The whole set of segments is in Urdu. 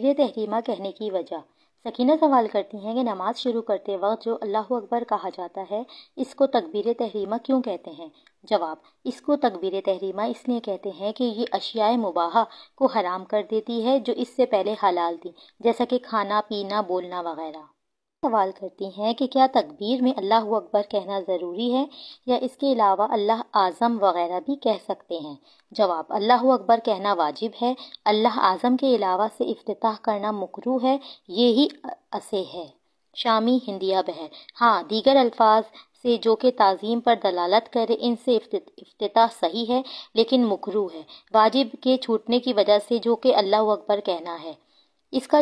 تکبیر تحریمہ کہنے کی وجہ۔ سکینہ سوال کرتی ہیں کہ نماز شروع کرتے وقت جو اللہ اکبر کہا جاتا ہے اس کو تکبیر تحریمہ کیوں کہتے ہیں؟ جواب: اس کو تکبیر تحریمہ اس لیے کہتے ہیں کہ یہ اشیاء مباحہ کو حرام کر دیتی ہے جو اس سے پہلے حلال تھی، جیسا کہ کھانا پینا، بولنا وغیرہ۔ سوال کرتی ہیں کہ کیا تکبیر میں اللہ اکبر کہنا ضروری ہے یا اس کے علاوہ اللہ اعظم وغیرہ بھی کہہ سکتے ہیں؟ جواب: اللہ اکبر کہنا واجب ہے، اللہ اعظم کے علاوہ سے افتتاح کرنا مکروہ ہے، یہی اصح ہے۔ شامی ہندیہ بحر: ہاں، دیگر الفاظ سے جو کہ تعظیم پر دلالت کرے ان سے افتتاح صحیح ہے لیکن مکروہ ہے۔ واجب کے چھوٹنے کی وجہ سے جو کہ اللہ اکبر کہنا ہے، اس کا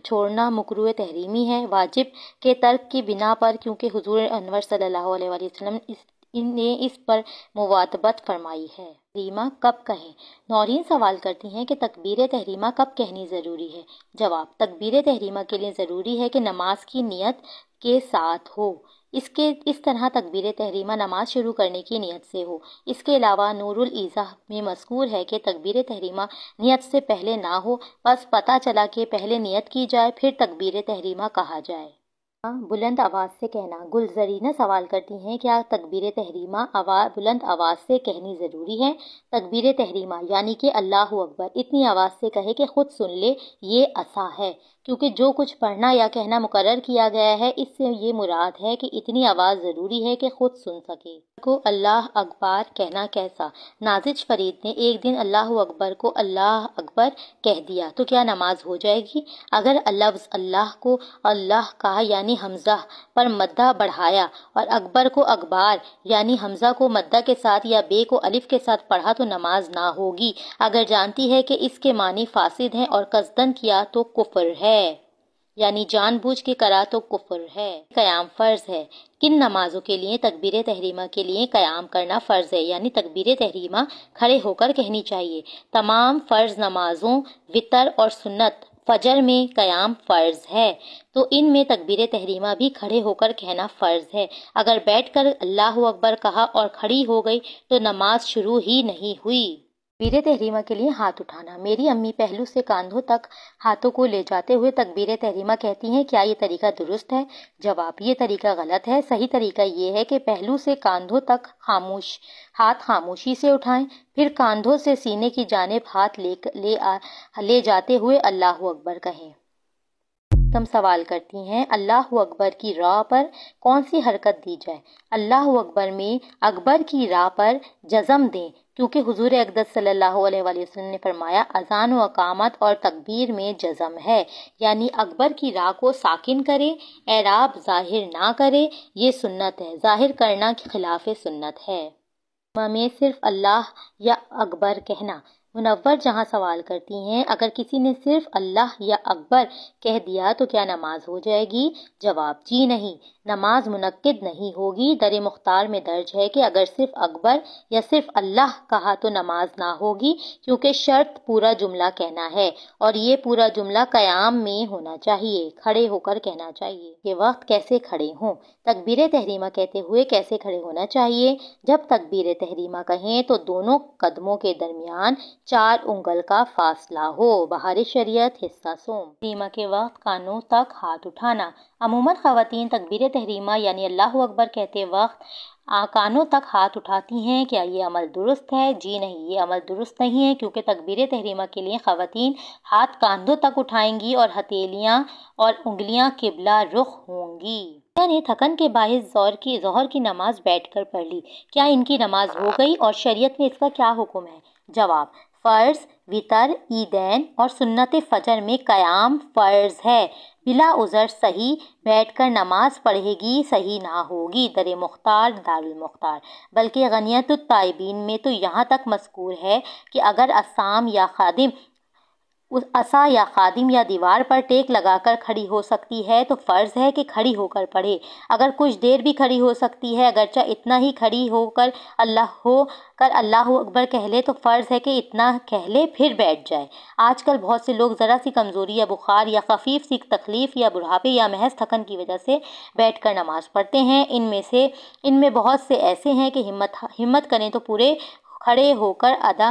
چھوڑنا مکروہ تحریمی ہے۔ واجب کے ترک کی بنا پر کیونکہ حضور انور صلی اللہ علیہ وآلہ وسلم نے اس پر مواظبت فرمائی ہے۔ تحریمہ کب کہیں؟ نورین سوال کرتی ہیں کہ تکبیر تحریمہ کب کہنی ضروری ہے؟ جواب: تکبیر تحریمہ کے لیے ضروری ہے کہ نماز کی نیت کے ساتھ ہو۔ اس طرح تکبیر تحریمہ نماز شروع کرنے کی نیت سے ہو۔ اس کے علاوہ نور الایضاح میں مذکور ہے کہ تکبیر تحریمہ نیت سے پہلے نہ ہو، بس پتہ چلا کہ پہلے نیت کی جائے پھر تکبیر تحریمہ کہا جائے۔ بلند آواز سے کہنا۔ گلزرینہ سوال کرتی ہیں کیا تکبیر تحریمہ بلند آواز سے کہنی ضروری ہے؟ تکبیر تحریمہ یعنی کہ اللہ اکبر اتنی آواز سے کہے کہ خود سن لے، یہ اصح ہے، کیونکہ جو کچھ پڑھنا یا کہنا مقرر کیا گیا ہے اس سے یہ مراد ہے کہ اتنی آواز ضروری ہے کہ خود سن سکے۔ کو اللہ اکبر کہنا کیسا؟ نازش فرید نے ایک دن اللہ اکبر کو اللہ اکبر کہہ دیا تو کیا نماز ہو جائے گی؟ اگر لفظ اللہ کو اللہ کہا یعنی حمزہ پر مدہ بڑھایا اور اکبر کو اکبار یعنی حمزہ کو مدہ کے ساتھ یا بے کو الف کے ساتھ پڑھا تو نماز نہ ہوگی۔ اگر جانتی ہے کہ اس کے معنی فاسد ہیں اور قصدن کیا تو کفر ہے، یعنی جان بوجھ کے کرا تو کفر ہے۔ قیام فرض ہے۔ کن نمازوں کے لیے تکبیر تحریمہ کے لیے قیام کرنا فرض ہے، یعنی تکبیر تحریمہ کھڑے ہو کر کہنی چاہیے؟ تمام فرض نمازوں، وتر اور سنت فجر میں قیام فرض ہے، تو ان میں تکبیر تحریمہ بھی کھڑے ہو کر کہنا فرض ہے۔ اگر بیٹھ کر اللہ اکبر کہا اور کھڑی ہو گئی تو نماز شروع ہی نہیں ہوئی۔ تکبیر تحریمہ کے لیے ہاتھ اٹھانا۔ میری امی پہلو سے کاندھوں تک ہاتھوں کو لے جاتے ہوئے تکبیر تحریمہ کہتی ہیں، کیا یہ طریقہ درست ہے؟ جواب: یہ طریقہ غلط ہے۔ صحیح طریقہ یہ ہے کہ پہلو سے کاندھوں تک ہاتھ خاموشی سے اٹھائیں، پھر کاندھوں سے سینے کی جانب ہاتھ لے جاتے ہوئے اللہ اکبر کہیں۔ تم سوال کرتی ہیں اللہ اکبر کی راہ پر کون سی حرکت دی جائے؟ اللہ اکبر میں اکبر کی راہ پر جزم دیں، کیونکہ حضور اقدس صلی اللہ علیہ وآلہ وسلم نے فرمایا اذان و اقامت اور تکبیر میں جزم ہے، یعنی اکبر کی راہ کو ساکن کرے، اعراب ظاہر نہ کرے، یہ سنت ہے، ظاہر کرنا خلاف سنت ہے۔ میں صرف اللہ یا اکبر کہنا۔ منور جہاں سوال کرتی ہیں اگر کسی نے صرف اللہ یا اکبر کہہ دیا تو کیا نماز ہو جائے گی؟ جواب: جی نہیں، نماز منعقد نہیں ہوگی۔ در مختار میں درج ہے کہ اگر صرف اکبر یا صرف اللہ کہا تو نماز نہ ہوگی، کیونکہ شرط پورا جملہ کہنا ہے اور یہ پورا جملہ قیام میں ہونا چاہیے، کھڑے ہو کر کہنا چاہیے۔ کے وقت کیسے کھڑے ہوں؟ تکبیر تحریمہ کہتے ہوئے کیسے کھڑے ہونا چاہیے؟ جب تکبیر تحریمہ کہیں تو دونوں قدموں کے درمیان 4 انگل کا فاصلہ ہو۔ بہار شریعت حصہ سوم۔ تحریمہ کے وقت کانوں تک ہاتھ اٹھانا۔ عموماً خواتین تکبیر تحریمہ یعنی اللہ اکبر کہتے وقت کانوں تک ہاتھ اٹھاتی ہیں، کیا یہ عمل درست ہے؟ جی نہیں، یہ عمل درست نہیں ہے، کیونکہ تکبیر تحریمہ کے لیے خواتین ہاتھ کاندھوں تک اٹھائیں گی اور ہتھیلیاں اور انگلیاں قبلہ رخ ہوں گی۔ نے تھکن کے باعث ظہر کی نماز بیٹھ کر پڑھ لی، کیا ان کی نماز ہو گئی اور شریعت میں اس کا کیا حکم ہے؟ جواب: فرض، وتر، عیدین اور سنت فجر میں قیام فرض ہے۔ بلا عذر صحیح بیٹھ کر نماز پڑھے گی صحیح نہ ہوگی۔ در مختار دارالمختار۔ بلکہ غنیت التائبین میں تو یہاں تک مذکور ہے کہ اگر عصا یا خادم یا دیوار پر ٹیک لگا کر کھڑی ہو سکتی ہے تو فرض ہے کہ کھڑی ہو کر پڑھے۔ اگر کچھ دیر بھی کھڑی ہو سکتی ہے، اگرچہ اتنا ہی کھڑی ہو کر اللہ اکبر کہہ لے تو فرض ہے کہ اتنا کہہ لے پھر بیٹھ جائے۔ آج کل بہت سے لوگ ذرا سی کمزوری یا بخار یا خفیف سی تکلیف یا بڑھاپے یا محض تھکن کی وجہ سے بیٹھ کر نماز پڑھتے ہیں۔ ان میں بہت سے ایسے ہیں کہ ہمت کریں تو پورے کھڑے ہو کر ادا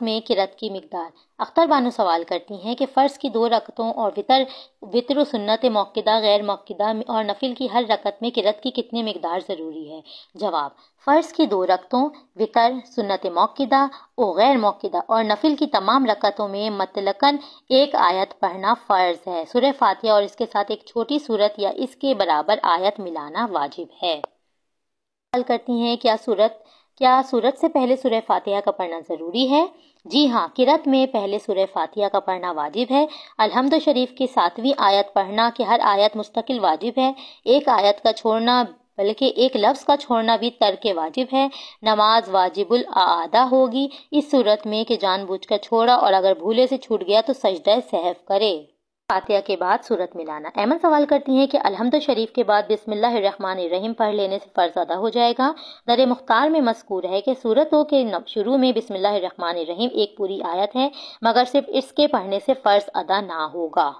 میں قرأت کی مقدار۔ اختر بانو سوال کرتی ہیں کہ فرض کی 2 رکعتوں اور وطر و سنت موقدہ غیر موقدہ اور نفل کی ہر رکعت میں قرأت کی کتنی مقدار ضروری ہے؟ جواب: فرض کی 2 رکعتوں، وطر، سنت موقدہ و غیر موقدہ اور نفل کی تمام رکعتوں میں مطلقاً 1 آیت پڑھنا فرض ہے۔ سورہ فاتحہ اور اس کے ساتھ ایک چھوٹی سورت یا اس کے برابر آیت ملانا واجب ہے۔ سوال کرتی ہیں کیا سورت سے پہلے سورہ فاتحہ کا پڑھنا ضروری ہے؟ جی ہاں، قرأت میں پہلے سورہ فاتحہ کا پڑھنا واجب ہے۔ الحمد شریف کی 7ویں آیت پڑھنا کہ ہر آیت مستقل واجب ہے۔ ایک آیت کا چھوڑنا بلکہ ایک لفظ کا چھوڑنا بھی ترک واجب ہے۔ نماز واجب الاعادہ ہوگی اس صورت میں کہ جان بوجھ کر چھوڑا اور اگر بھولے سے چھوٹ گیا تو سجدہ سہو کرے۔ فاتحہ کے بعد سورت ملانا۔ ایمن سوال کرتی ہیں کہ الحمد شریف کے بعد بسم اللہ الرحمن الرحیم پڑھ لینے سے فرض ادا ہو جائے گا؟ در مختار میں مذکور ہے کہ سورتوں کے شروع میں بسم اللہ الرحمن الرحیم ایک پوری آیت ہے، مگر صرف اس کے پڑھنے سے فرض ادا نہ ہوگا۔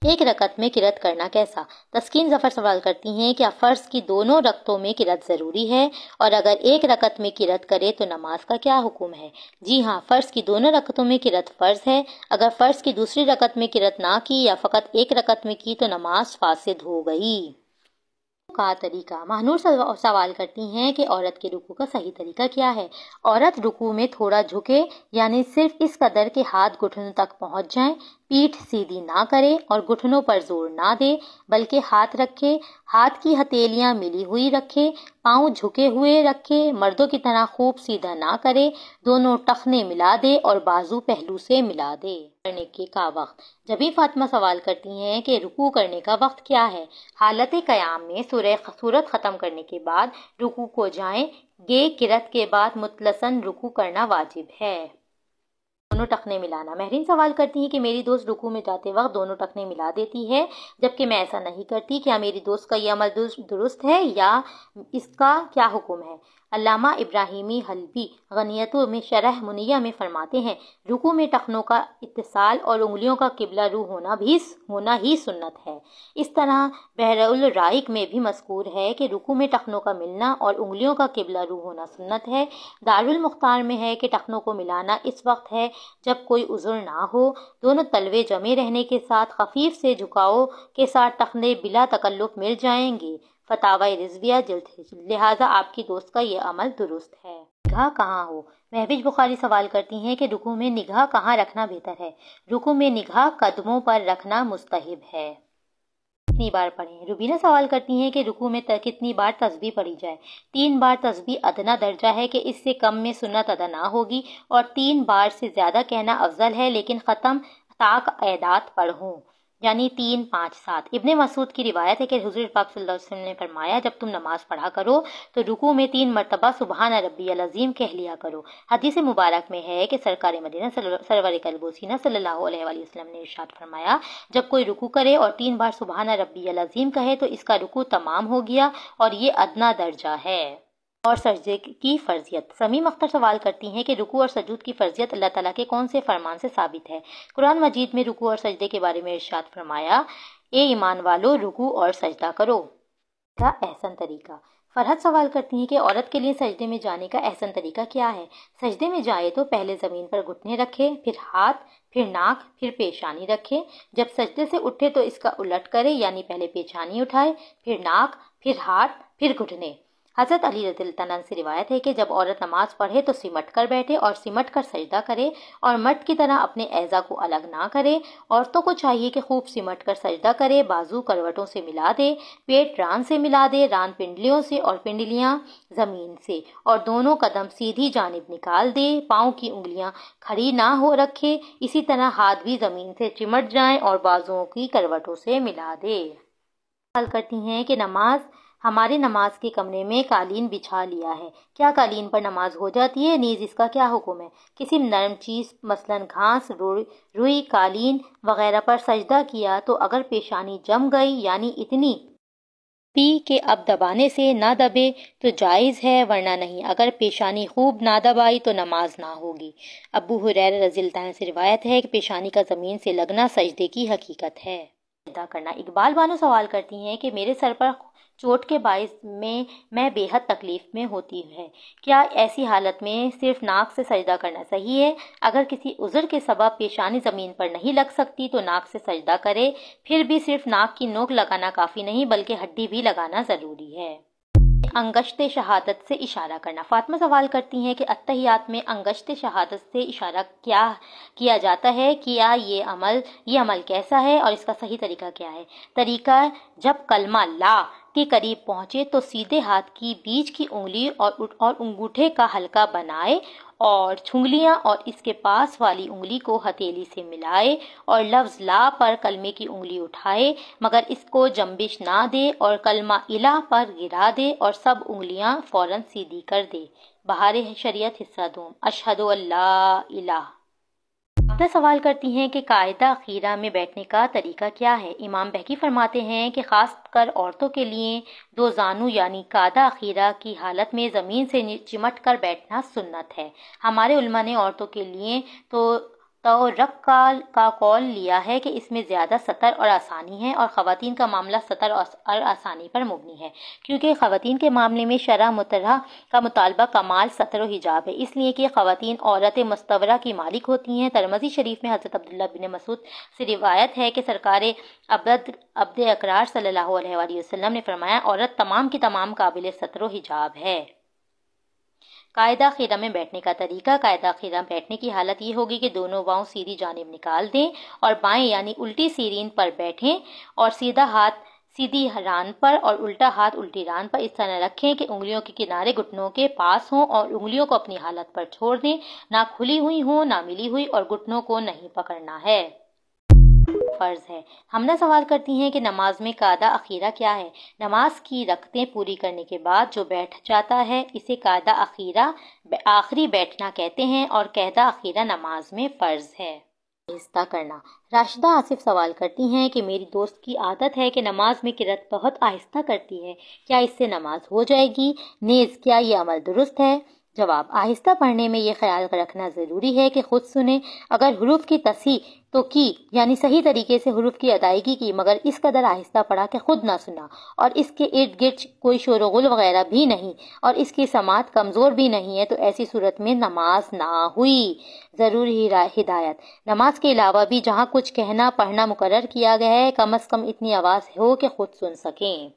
ایک رکعت میں قرأت کرنا کیسا؟ تسکین ظفر سوال کرتی ہیں کہ فرض کی دونوں رکعتوں میں قرأت ضروری ہے اور اگر ایک رکعت میں قرأت کرے تو نماز کا کیا حکم ہے؟ جی ہاں، فرض کی دونوں رکعتوں میں قرأت فرض ہے۔ اگر فرض کی دوسری رکعت میں قرأت نہ کی یا فقط ایک رکعت میں کی تو نماز فاسد ہو گئی۔ کا طریقہ۔ مہنور سوال کرتی ہیں کہ عورت کے رکوع کا صحیح طریقہ کیا ہے؟ عورت رکوع میں تھوڑا جھکے، یعنی صرف اس قدر کہ ہاتھ گھٹنوں تک پہنچ جائیں، پیٹھ سیدھی نہ کرے اور گھٹنوں پر زور نہ دے، بلکہ ہاتھ رکھے، ہاتھ کی ہتھیلیاں ملی ہوئی رکھے، پاؤں جھکے ہوئے رکھے، مردوں کی طرح خوب سیدھا نہ کرے، دونوں ٹخنے ملا دے اور بازو پہلو سے ملا دے۔ کرنے کا وقت۔ جبھی فاطمہ سوال کرتی ہیں کہ رکوع کرنے کا وقت کیا ہے؟ حالت قیام میں سورت ختم کرنے کے بعد رکوع کو جائیں گے، قرأت کے بعد مطلساً رکوع کرنا واجب ہے۔ دونوں ٹخنے ملانا۔ مہرین سوال کرتی ہیں کہ میری دوست رکوع میں جاتے وقت دونوں ٹخنے ملا دیتی ہے جبکہ میں ایسا نہیں کرتی، کیا میری دوست کا یہ عمل درست ہے یا اس کا کیا حکم ہے؟ علامہ ابراہیمی حلبی غنیت میں شرح منیہ میں فرماتے ہیں، رکوع میں ٹخنوں کا اتصال اور انگلیوں کا قبلہ رو ہونا ہی سنت ہے۔ اس طرح بحر الرائق میں بھی مذکور ہے کہ رکوع میں ٹخنوں کا ملنا اور انگلیوں کا قبلہ رو ہونا سنت ہے۔ دارالمختار میں ہے کہ ٹخنوں کو ملانا اس وقت ہے جب کوئی عذر نہ ہو، دونوں تلوے جمے رہنے کے ساتھ خفیف سے جھکاؤ کے ساتھ ٹخنے بلا تکلف مل جائیں گے۔ فتاوی رضویہ جلد، لہٰذا آپ کی دوست کا یہ عمل درست ہے۔ نگاہ کہاں ہو؟ مہوش بخاری سوال کرتی ہیں کہ رکوع میں نگاہ کہاں رکھنا بہتر ہے؟ رکوع میں نگاہ قدموں پر رکھنا مستحب ہے۔ کتنی بار پڑھیں؟ روبینہ سوال کرتی ہیں کہ رکوع میں کتنی بار تسبیح پڑھی جائے؟ 3 بار تسبیح ادنیٰ درجہ ہے کہ اس سے کم میں سنت ادا نہ ہوگی اور 3 بار سے زیادہ کہنا افضل ہے، لیکن ختم تاک اعداد پڑھوں، یعنی 3، 5، 7۔ ابن مسعود کی روایت ہے کہ حضور پاک صلی اللہ علیہ وسلم نے فرمایا، جب تم نماز پڑھا کرو تو رکوع میں 3 مرتبہ سبحان ربی العظیم کہہ لیا کرو۔ حدیث مبارک میں ہے کہ سرکار مدینہ سرور قلب و سینہ صلی اللہ علیہ وآلہ وسلم نے ارشاد فرمایا، جب کوئی رکوع کرے اور 3 بار سبحان ربی العظیم کہے تو اس کا رکوع تمام ہو گیا اور یہ ادنیٰ درجہ ہے۔ اور سجدے کی فرضیت۔ سمیم اختر سوال کرتی ہیں کہ رکوع اور سجود کی فرضیت اللہ تعالیٰ کے کون سے فرمان سے ثابت ہے؟ قرآن مجید میں رکوع اور سجدے کے بارے میں ارشاد فرمایا، اے ایمان والو رکوع اور سجدہ کرو۔ کا احسن طریقہ۔ فرحت سوال کرتی ہیں کہ عورت کے لیے سجدے میں جانے کا احسن طریقہ کیا ہے؟ سجدے میں جائے تو پہلے زمین پر گھٹنے رکھے، پھر ہاتھ، پھر ناک، پھر پیشانی رکھے۔ جب سجدے سے اٹھے تو اس کا الٹ کرے، یعنی پہلے پیشانی اٹھائے، پھر ناک، پھر ہاتھ، پھر گھٹنے۔ حضرت علی رضی اللہ عنہ سے روایت ہے کہ جب عورت نماز پڑھے تو سمٹ کر بیٹھے اور سمٹ کر سجدہ کرے اور مرد کی طرح اپنے اعضاء کو الگ نہ کرے۔ عورتوں کو چاہیے کہ خوب سمٹ کر سجدہ کرے، بازو کروٹوں سے ملا دے، پیٹ ران سے ملا دے، ران پنڈلیوں سے اور پنڈلیاں زمین سے، اور دونوں قدم سیدھی جانب نکال دے، پاؤں کی انگلیاں کھڑی نہ ہو رکھے، اسی طرح ہاتھ بھی زمین سے چمٹ جائیں اور بازوؤں کی کروٹوں سے ملا دے۔ سوال کرتی ہیں کہ ہمارے نماز کے کمرے میں قالین بچھا لیا ہے، کیا قالین پر نماز ہو جاتی ہے؟ نیز اس کا کیا حکم ہے؟ کسی نرم چیز مثلاً گھاس، روئی، قالین وغیرہ پر سجدہ کیا تو اگر پیشانی جم گئی، یعنی اتنی کہ اب دبانے سے نہ دبے تو جائز ہے، ورنہ نہیں۔ اگر پیشانی خوب نہ دبائی تو نماز نہ ہوگی۔ ابو ہریرہ رضی اللہ عنہ سے روایت ہے کہ پیشانی کا زمین سے لگنا سجدے کی حقیقت ہے۔ سجدہ کرنا۔ اقبال بانو سوال کرتی ہیں کہ میرے سر پر چوٹ کے باعث میں بے حد تکلیف میں ہوتی ہے، کیا ایسی حالت میں صرف ناک سے سجدہ کرنا صحیح ہے؟ اگر کسی عذر کے سبب پیشانی زمین پر نہیں لگ سکتی تو ناک سے سجدہ کرے، پھر بھی صرف ناک کی نوک لگانا کافی نہیں بلکہ ہڈی بھی لگانا ضروری ہے۔ انگشت شہادت سے اشارہ کرنا۔ فاطمہ سوال کرتی ہیں کہ اتحیات میں انگشت شہادت سے اشارہ کیا جاتا ہے، کیا یہ عمل کیسا ہے اور اس کا صحیح طریقہ کیا ہے؟ طریقہ: جب کلمہ لا کے قریب پہنچے تو سیدھے ہاتھ کی بیچ کی انگلی اور انگوٹھے کا حلقہ بنائے اور چھنگلیاں اور اس کے پاس والی انگلی کو ہتھیلی سے ملائے اور لفظ لا پر کلمے کی انگلی اٹھائے مگر اس کو جنبش نہ دے اور کلمہ الہ پر گرا دے اور سب انگلیاں فوراً سیدھی کر دے۔ بہار شریعت حصہ دوم۔ اشہد ان لا الہ۔ عابدہ سوال کرتی ہیں کہ قاعدہ اخیرہ میں بیٹھنے کا طریقہ کیا ہے؟ امام بہقی فرماتے ہیں کہ خاص کر عورتوں کے لیے دو زانو یعنی قاعدہ اخیرہ کی حالت میں زمین سے چمٹ کر بیٹھنا سنت ہے۔ ہمارے علماء نے عورتوں کے لیے تو رق کا قول لیا ہے کہ اس میں زیادہ سطر اور آسانی ہے، اور خواتین کا معاملہ سطر اور آسانی پر مبنی ہے، کیونکہ خواتین کے معاملے میں شرع مطہرہ کا مطالبہ کمال سطر و حجاب ہے، اس لیے کہ خواتین عورت مستورہ کی مالک ہوتی ہیں۔ ترمذی شریف میں حضرت عبداللہ بن مسعود سے روایت ہے کہ سرکار عبد اکرار صلی اللہ علیہ وآلہ وسلم نے فرمایا، عورت تمام کی تمام قابل سطر و حجاب ہے۔ قاعدہ خیرہ میں بیٹھنے کا طریقہ: قاعدہ خیرہ بیٹھنے کی حالت یہ ہوگی کہ دونوں باؤں سیدھی جانب نکال دیں اور بائیں یعنی الٹی سیرین پر بیٹھیں اور سیدھا ہاتھ سیدھی ران پر اور الٹا ہاتھ الٹی ران پر اس طرح رکھیں کہ انگلیوں کے کنارے گھٹنوں کے پاس ہوں اور انگلیوں کو اپنی حالت پر چھوڑ دیں، نہ کھلی ہوئی ہوں نہ ملی ہوئی، اور گھٹنوں کو نہیں پکڑنا ہے۔ فرض ہے۔ حمنہ سوال کرتی ہیں کہ نماز میں قاعدہ اخیرہ کیا ہے؟ نماز کی رکعتیں پوری کرنے کے بعد جو بیٹھ جاتا ہے اسے قاعدہ اخیرہ آخری بیٹھنا کہتے ہیں، اور قاعدہ اخیرہ نماز میں فرض ہے۔ آہستہ کرنا۔ راشدہ آصف سوال کرتی ہیں کہ میری دوست کی عادت ہے کہ نماز میں قرأت بہت آہستہ کرتی ہے، کیا اس سے نماز ہو جائے گی؟ نیز کیا یہ عمل درست ہے؟ جواب: آہستہ پڑھنے میں یہ خیال رکھنا ضروری ہے کہ خود سنیں، اگر حروف کی تصحیح تو کی یعنی صحیح طریقے سے حروف کی ادائیگی کی، مگر اس قدر آہستہ پڑھا کہ خود نہ سنا اور اس کے ارد گرد کوئی شور و غل وغیرہ بھی نہیں اور اس کی سماعت کمزور بھی نہیں ہے تو ایسی صورت میں نماز نہ ہوئی۔ ضروری ہدایت: نماز کے علاوہ بھی جہاں کچھ کہنا پڑھنا مقرر کیا گیا ہے کم از کم اتنی آواز ہو کہ خود سن سکیں۔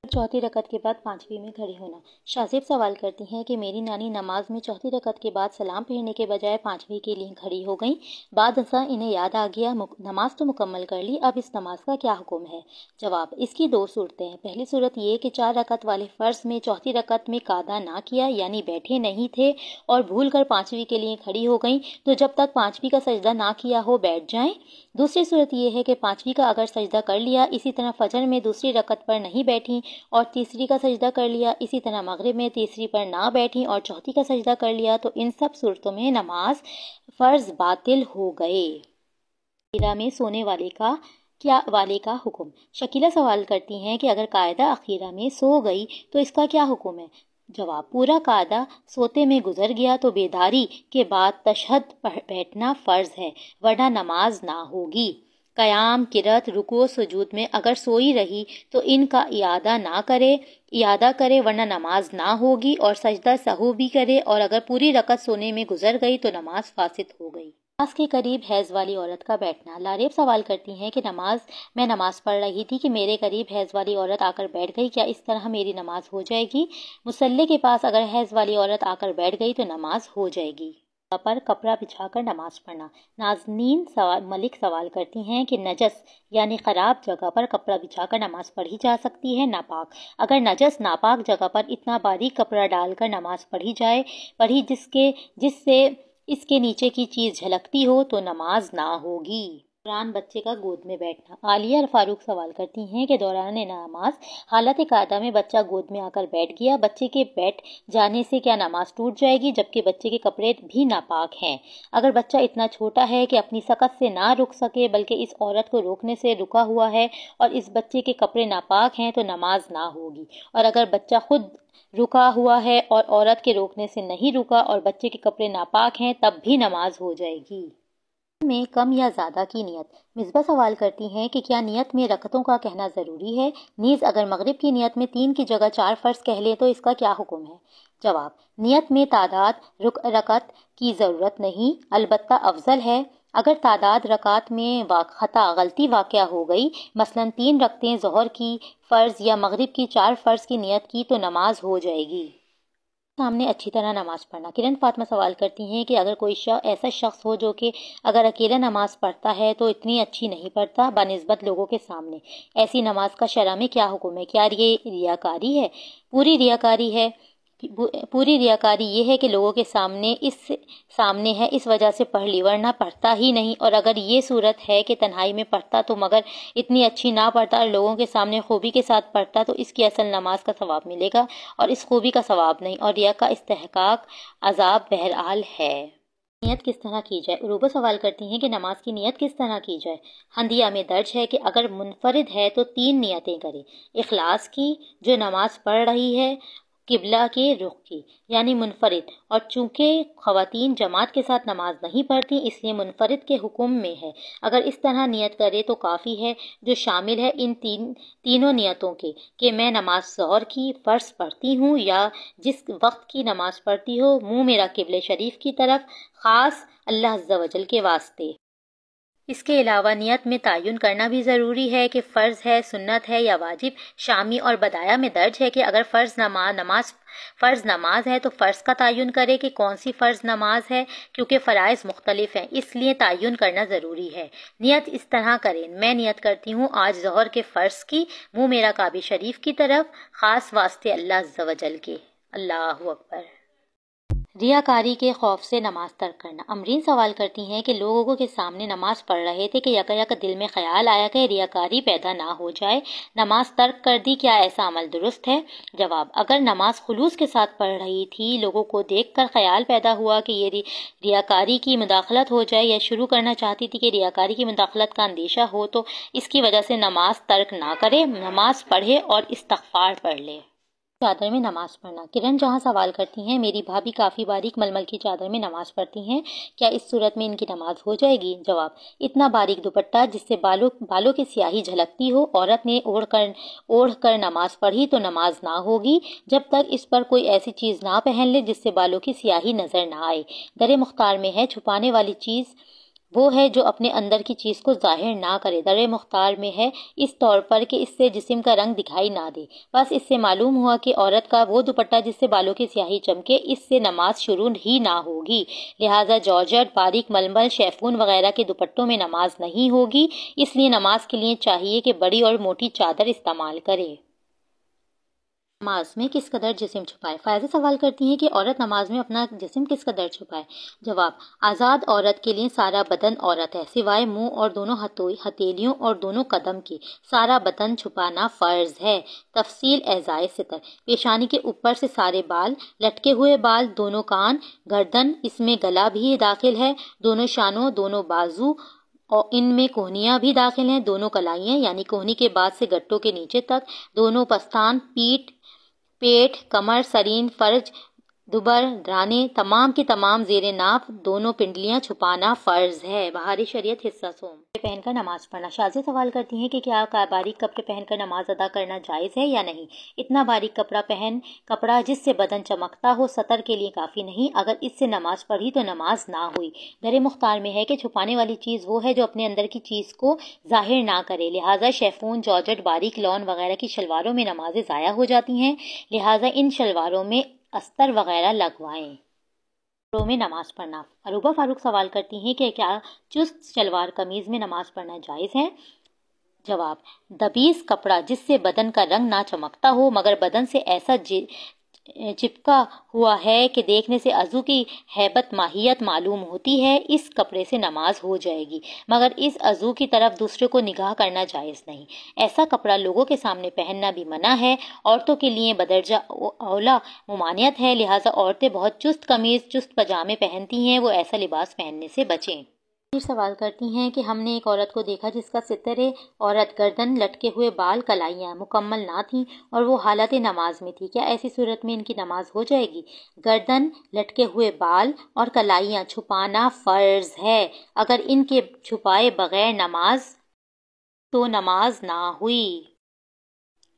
چوتھی رکعت کے بعد پانچویں میں کھڑے ہونا۔ شاذیب سوال کرتی ہیں کہ میری نانی نماز میں چوتھی رکعت کے بعد سلام پھیرنے کے بجائے پانچویں کے لیے کھڑی ہو گئیں، بعد ازاں انہیں یاد آ گیا نماز تو مکمل کر لی، اب اس نماز کا کیا حکم ہے؟ جواب: اس کی دو صورتیں ہیں۔ پہلی صورت یہ کہ 4 رکعت والے فرض میں چوتھی رکعت میں قعدہ نہ کیا یعنی بیٹھے نہیں تھے اور بھول کر پانچویں کے لیے کھڑی ہو گئیں تو جب تک پانچویں کا سجدہ نہ کیا ہو بیٹھ جائیں۔ دوسری صورت یہ ہے کہ پانچویں کا اگر سجدہ کر لیا، اسی طرح فجر میں دوسری رکعت پر نہیں بیٹھیں اور تیسری کا سجدہ کر لیا، اسی طرح مغرب میں تیسری پر نہ بیٹھیں اور چوتھی کا سجدہ کر لیا، تو ان سب صورتوں میں نماز فرض باطل ہو گئے۔ اخیرہ میں سونے والے کا حکم۔ شکیلہ سوال کرتی ہیں کہ اگر قاعدہ اخیرہ میں سو گئی تو اس کا کیا حکم ہے؟ جواب: پورا قاعدہ سوتے میں گزر گیا تو بیداری کے بعد تشہد بیٹھنا فرض ہے ورنہ نماز نہ ہوگی۔ قیام، قرأت، رکوع، سجود میں اگر سوئی رہی تو ان کا اعادہ کرے ورنہ نماز نہ ہوگی، اور سجدہ سہو بھی کرے، اور اگر پوری رکعت سونے میں گزر گئی تو نماز فاسد ہو گئی۔ نماز کے قریب حیض والی عورت کا بیٹھنا۔ لاریب سوال کرتی ہیں کہ میں نماز پڑھ رہی تھی کہ میرے قریب حیض والی عورت آ کر بیٹھ گئی، کیا اس طرح میری نماز ہو جائے گی؟ مصلی کے پاس اگر حیض والی عورت آ کر بیٹھ گئی تو نماز ہو جائے گی۔ پر کپڑا بچھا کر نماز پڑھنا۔ نازنین ملک سوال کرتی ہیں کہ نجس یعنی خراب جگہ پر کپڑا بچھا کر نماز پڑھی جا سکتی ہے؟ ناپاک: اگر نجس ناپاک جگہ پر اتنا باریک کپڑا ڈال کر نماز پڑھی جس سے اس کے نیچے کی چیز جھلکتی ہو تو نماز نہ ہوگی۔ دوران بچے کا گود میں بیٹھنا۔ عالیہ فاروق سوال کرتی ہیں کہ دوران نماز حالت قاعدہ میں بچہ گود میں آ کر بیٹھ گیا، بچے کے بیٹھ جانے سے کیا نماز ٹوٹ جائے گی جبکہ بچے کے کپڑے بھی ناپاک ہیں؟ اگر بچہ اتنا چھوٹا ہے کہ اپنی سکت سے نہ رک سکے بلکہ اس عورت کو روکنے سے رکا ہوا ہے اور اس بچے کے کپڑے ناپاک ہیں تو نماز نہ ہوگی، اور اگر بچہ خود رکا ہوا ہے اور عورت کے روکنے سے نہیں رکا اور بچے کے کپڑے ناپاک ہیں تب بھی نماز ہو جائے گی۔ میں کم یا زیادہ کی نیت۔ مصباح سوال کرتی ہیں کہ کیا نیت میں رکعتوں کا کہنا ضروری ہے؟ نیز اگر مغرب کی نیت میں 3 کی جگہ 4 فرض کہہ لیں تو اس کا کیا حکم ہے؟ جواب: نیت میں تعداد رکعت کی ضرورت نہیں، البتہ افضل ہے اگر تعداد رکعت میں غلطی واقع ہو گئی، مثلا 3 رکعتیں ظہر کی فرض یا مغرب کی 4 فرض کی نیت کی تو نماز ہو جائے گی۔ سامنے اچھی طرح نماز پڑھنا۔ کرن فاطمہ سوال کرتی ہیں کہ اگر کوئی ایسا شخص ہو جو کہ اگر اکیلا نماز پڑھتا ہے تو اتنی اچھی نہیں پڑھتا بنسبت لوگوں کے سامنے، ایسی نماز کا شرع میں کیا حکم ہے؟ کیا یہ ریاکاری ہے؟ پوری ریاکاری یہ ہے کہ لوگوں کے سامنے ہے اس وجہ سے پڑھ لی، ورنہ پڑھتا ہی نہیں۔ اور اگر یہ صورت ہے کہ تنہائی میں پڑھتا تو مگر اتنی اچھی نہ پڑھتا اور لوگوں کے سامنے خوبی کے ساتھ پڑھتا تو اس کی اصل نماز کا ثواب ملے گا اور اس خوبی کا ثواب نہیں، اور ریا کا استحقاق عذاب بہرحال ہے۔ نیت کس طرح کی جائے؟ عروبہ سوال کرتی ہیں کہ نماز کی نیت کس طرح کی جائے؟ حدیث میں درج ہے کہ اگر منفرد ہے تو 3 نیتیں کرے: اخلاص کی جو نماز پڑھ رہی ہے، قبلہ کے رخ کی یعنی منفرد، اور چونکہ خواتین جماعت کے ساتھ نماز نہیں پڑھتی اس لیے منفرد کے حکم میں ہے، اگر اس طرح نیت کرے تو کافی ہے، جو شامل ہے ان تینوں نیتوں کے کہ میں نماز ظہر کی فرض پڑھتی ہوں یا جس وقت کی نماز پڑھتی ہو منہ میرا قبلہ شریف کی طرف، خاص اللہ عز و جل کے واسطے۔ اس کے علاوہ نیت میں تعین کرنا بھی ضروری ہے کہ فرض ہے، سنت ہے یا واجب۔ شامی اور بدایہ میں درج ہے کہ اگر فرض نماز ہے تو فرض کا تعین کرے کہ کون سی فرض نماز ہے، کیونکہ فرائض مختلف ہیں اس لیے تعین کرنا ضروری ہے۔ نیت اس طرح کریں: میں نیت کرتی ہوں آج ظہر کے فرض کی، منہ میرا کعبہ شریف کی طرف، خاص واسطے اللہ عز و جل کے۔ اللہ اکبر۔ ریاکاری کے خوف سے نماز ترک کرنا۔ امرین سوال کرتی ہیں کہ لوگوں کے سامنے نماز پڑھ رہے تھے کہ یک دل میں خیال آیا کہ ریاکاری پیدا نہ ہو جائے، نماز ترک کر دی، کیا ایسا عمل درست ہے؟ جواب: اگر نماز خلوص کے ساتھ پڑھ رہی تھی، لوگوں کو دیکھ کر خیال پیدا ہوا کہ یہ ریاکاری کی مداخلت ہو جائے یا شروع کرنا چاہتی تھی کہ ریاکاری کی مداخلت کا اندیشہ ہو تو اس کی وجہ سے نماز ترک نہ کرے، نماز پڑھے اور استغفار پڑھ لے۔ چادر میں نماز پڑھنا۔ کرن جہاں سوال کرتی ہیں میری بھابھی کافی باریک ململ کی چادر میں نماز پڑھتی ہیں، کیا اس صورت میں ان کی نماز ہو جائے گی؟ جواب: اتنا باریک دوپٹہ جس سے بالوں کی سیاہی جھلکتی ہو عورت نے اوڑھ کر نماز پڑھی تو نماز نہ ہوگی جب تک اس پر کوئی ایسی چیز نہ پہن لے جس سے بالوں کی سیاہی نظر نہ آئے۔ در مختار میں ہے چھپانے والی چیز وہ ہے جو اپنے اندر کی چیز کو ظاہر نہ کرے، در مختار میں ہے اس طور پر کہ اس سے جسم کا رنگ دکھائی نہ دے۔ بس اس سے معلوم ہوا کہ عورت کا وہ دوپٹہ جس سے بالوں کی سیاہی چمکے، اس سے نماز شروع ہی نہ ہوگی، لہٰذا جارجٹ، باریک ململ، شیفون وغیرہ کے دوپٹوں میں نماز نہیں ہوگی، اس لیے نماز کے لیے چاہیے کہ بڑی اور موٹی چادر استعمال کرے۔ نماز میں کس قدر جسم چھپائے؟ فائزہ سوال کرتی ہیں کہ عورت نماز میں اپنا جسم کس قدر چھپائے؟ جواب: آزاد عورت کے لیے سارا بدن عورت ہے سوائے منہ اور دونوں ہتھیلیوں اور دونوں قدم کے، سارا بدن چھپانا فرض ہے۔ تفصیل اعضائے ستر: پیشانی کے اوپر سے سارے بال، لٹکے ہوئے بال، دونوں کان، گردن، اس میں گلا بھی داخل ہے، دونوں شانوں، دونوں بازو، اور ان میں کوہنیاں بھی داخل ہیں، دونوں کلائیاں یعنی کوہنی کے بعد سے گٹوں کے نیچے تک، دونوں پستان، پیٹ، کمر، سرین، فرج، دبر، درانے، تمام کی تمام زیر ناف، دونوں پنڈلیاں چھپانا فرض ہے۔ بہاری شریعت حصہ سوم پہن کر نماز پڑھنا۔ شازیہ سوال کرتی ہیں کہ کیا باریک کپڑے پہن کر نماز ادا کرنا جائز ہے یا نہیں؟ اتنا باریک کپڑا جس سے بدن چمکتا ہو سطر کے لیے کافی نہیں، اگر اس سے نماز پڑھی تو نماز نہ ہوئی۔ در مختار میں ہے کہ چھپانے والی چیز وہ ہے جو اپنے اندر کی چیز کو ظاہر نہ کرے، لہٰذا شیفون، جارجٹ، باریک لون وغیرہ کی شلواروں میں نمازیں ضائع ہو جاتی ہیں، لہٰذا ان شلواروں میں استر وغیرہ لگوائیں۔ کپڑوں میں نماز پڑھنا۔ عروبہ فاروق سوال کرتی ہیں کہ کیا چست شلوار قمیض میں نماز پڑھنا جائز ہے؟ جواب: دبیس کپڑا جس سے بدن کا رنگ نہ چمکتا ہو مگر بدن سے ایسا چپکا ہوا ہے کہ دیکھنے سے عضو کی ہیبت ماہیت معلوم ہوتی ہے، اس کپڑے سے نماز ہو جائے گی، مگر اس عضو کی طرف دوسرے کو نگاہ کرنا جائز نہیں۔ ایسا کپڑا لوگوں کے سامنے پہننا بھی منع ہے، عورتوں کے لیے بدرجہ اولا ممانعت ہے، لہٰذا عورتیں بہت چست قمیض، چست پاجامے پہنتی ہیں، وہ ایسا لباس پہننے سے بچیں۔ پھر سوال کرتی ہیں کہ ہم نے ایک عورت کو دیکھا جس کا ستر عورت، گردن، لٹکے ہوئے بال، کلائیاں مکمل نہ تھیں اور وہ حالت نماز میں تھی، کیا ایسی صورت میں ان کی نماز ہو جائے گی؟ گردن، لٹکے ہوئے بال اور کلائیاں چھپانا فرض ہے، اگر ان کے چھپائے بغیر نماز تو نماز نہ ہوئی۔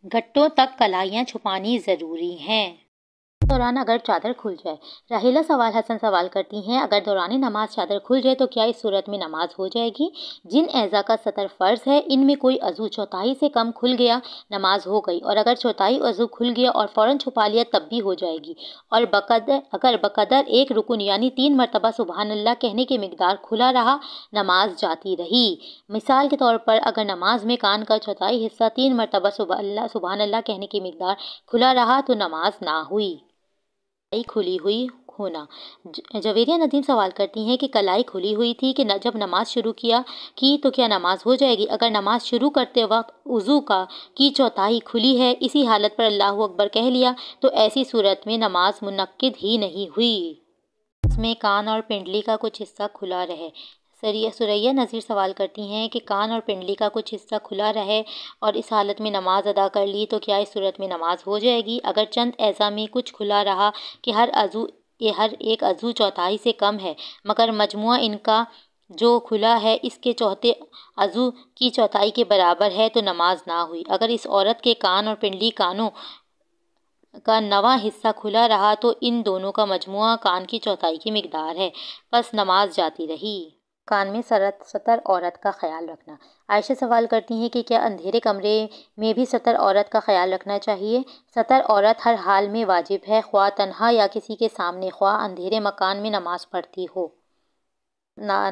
گھٹوں تک کلائیاں چھپانی ضروری ہیں۔ دوران اگر چادر کھل جائے۔ راحیلہ سوال حسن سوال کرتی ہیں، اگر دوران نماز چادر کھل جائے تو کیا اس صورت میں نماز ہو جائے گی؟ جن اعضاء کا ستر فرض ہے ان میں کوئی عضو چوتھائی سے کم کھل گیا، نماز ہو گئی، اور اگر چوتھائی عضو کھل گیا اور فوراً چھپا لیا تب بھی ہو جائے گی، اور اگر بقدر ایک رکن یعنی 3 مرتبہ سبحان اللہ کہنے کی مقدار کھلا رہا، نماز جاتی رہی۔ مثال کے طور پر اگر نماز میں کان کا چوتھائی حصہ 3 مرتبہ سبحان اللہ کہنے کی مقدار کھلا رہا تو نماز نہ ہوئی۔ کلائی کھلی ہوئی ہونا۔ جویریہ ندیم سوال کرتی ہیں کہ کلائی کھلی ہوئی تھی کہ جب نماز شروع کی تو کیا نماز ہو جائے گی؟ اگر نماز شروع کرتے وقت عضو کی چوتھائی کھلی ہے، اسی حالت پر اللہ اکبر کہہ لیا تو ایسی صورت میں نماز منعقد ہی نہیں ہوئی۔ اس میں کان اور پنڈلی کا کچھ حصہ کھلا رہے۔ سریہ نذیر سوال کرتی ہیں کہ کان اور پنڈلی کا کچھ حصہ کھلا رہے اور اس حالت میں نماز ادا کر لی تو کیا اس صورت میں نماز ہو جائے گی؟ اگر چند اعضاء میں کچھ کھلا رہا کہ ہر ایک عضو چوتھائی سے کم ہے، مگر مجموعہ ان کا جو کھلا ہے اس کے چوتھے عضو کی چوتھائی کے برابر ہے تو نماز نہ ہوئی۔ اگر اس عورت کے کان اور پنڈلی کانوں کا 9واں حصہ کھلا رہا تو ان دونوں کا مجموعہ کان کی چوتھائی کی مقدار ہے، پس نماز جاتی رہی۔ کان میں ستر عورت کا خیال رکھنا۔ عائشہ سوال کرتی ہیں کہ کیا اندھیرے کمرے میں بھی ستر عورت کا خیال رکھنا چاہیے؟ ستر عورت ہر حال میں واجب ہے، خواہ تنہا یا کسی کے سامنے، خواہ اندھیرے مکان میں نماز پڑھتی ہو۔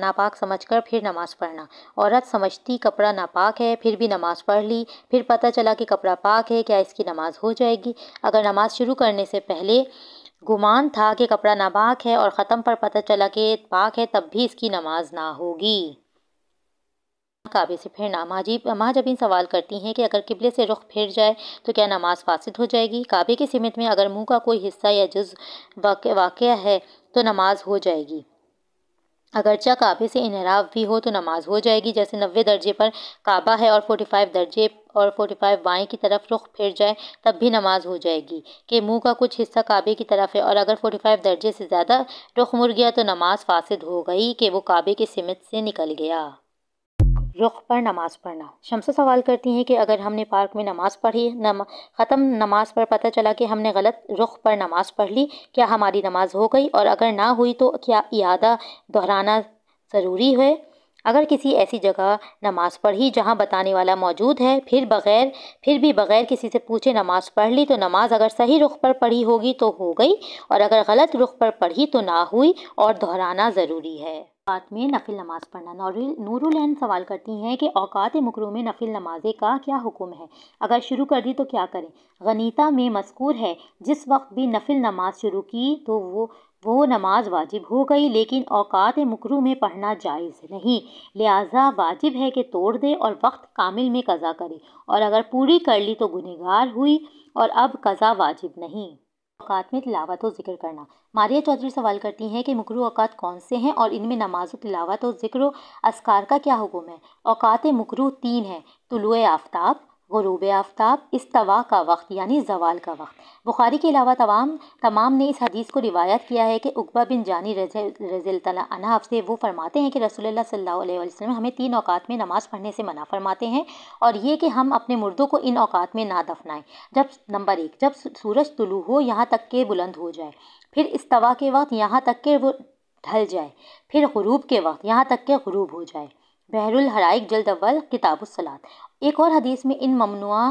ناپاک سمجھ کر پھر نماز پڑھنا۔ عورت سمجھتی کپڑا ناپاک ہے، پھر بھی نماز پڑھ لی، پھر پتہ چلا کہ کپڑا پاک ہے، کیا اس کی نماز ہو جائے گی؟ اگر نماز شروع کرنے سے پہلے گمان تھا کہ کپڑا ناپاک ہے اور ختم پر پتہ چلا کہ پاک ہے تب بھی اس کی نماز نہ ہوگی۔ کعبے سے پھرنا۔ مہاجبین سوال کرتی ہیں کہ اگر قبلے سے رخ پھر جائے تو کیا نماز فاسد ہو جائے گی؟ کعبے کی سمت میں اگر منہ کا کوئی حصہ یا جز واقع ہے تو نماز ہو جائے گی، اگرچہ کعبے سے انحراف بھی ہو تو نماز ہو جائے گی، جیسے 90 درجے پر کعبہ ہے اور 45 درجے اور 45 بائیں کی طرف رخ پھر جائے تب بھی نماز ہو جائے گی کہ منہ کا کچھ حصہ کعبے کی طرف ہے، اور اگر 45 درجے سے زیادہ رخ مڑ گیا تو نماز فاسد ہو گئی کہ وہ کعبے کی سمت سے نکل گیا۔ رخ پر نماز پڑھنا۔ شمسہ سوال کرتی ہیں کہ اگر ہم نے پارک میں نماز پڑھی، ختم نماز پر پتہ چلا کہ ہم نے غلط رخ پر نماز پڑھ لی، کیا ہماری نماز ہو گئی؟ اور اگر نہ ہوئی تو کیا اعادہ دہرانا ضروری ہے؟ اگر کسی ایسی جگہ نماز پڑھی جہاں بتانے والا موجود ہے، پھر بھی بغیر کسی سے پوچھے نماز پڑھ لی تو نماز اگر صحیح رخ پر پڑھی ہوگی تو ہو گئی، اور اگر غلط رخ پر پڑھی تو نہ ہوئی اور دہرانا ضروری ہے۔ اوقات میں نفل نماز پڑھنا۔ نورالعین سوال کرتی ہیں کہ اوقات مکروہ میں نفل نمازیں کا کیا حکم ہے؟ اگر شروع کر دی تو کیا کریں؟ غنیمہ میں مذکور ہے جس وقت بھی نفل نماز شروع کی تو وہ نماز واجب ہو گئی، لیکن اوقات مکروہ میں پڑھنا جائز نہیں، لہٰذا واجب ہے کہ توڑ دے اور وقت کامل میں قضا کرے، اور اگر پوری کر لی تو گنہگار ہوئی اور اب قضا واجب نہیں۔ اوقات میں تلاوت و ذکر کرنا۔ ماریہ چودھری سوال کرتی ہیں کہ مکروہ اوقات کون سے ہیں اور ان میں نماز و تلاوت و ذکر و اذکار کا کیا حکم ہے؟ اوقات مکروہ 3 ہیں: طلوع آفتاب، غروب آفتاب، استوا کا وقت یعنی زوال کا وقت۔ بخاری کے علاوہ تمام نے اس حدیث کو روایت کیا ہے کہ عقبہ بن جانی رضی اللہ عنہ سے وہ فرماتے ہیں کہ رسول اللہ صلی اللہ علیہ وسلم ہمیں 3 اوقات میں نماز پڑھنے سے منع فرماتے ہیں، اور یہ کہ ہم اپنے مردوں کو ان اوقات میں نہ دفنائیں۔ نمبر 1، جب سورج طلوع ہو یہاں تک کہ بلند ہو جائے، پھر استوا کے وقت یہاں تک کہ وہ ڈھل جائے، پھر غروب کے وقت یہاں تک کہ غروب ہو جائے۔ بحر الحرائق جلد اول کتاب الصلاۃ۔ ایک اور حدیث میں ان ممنوعہ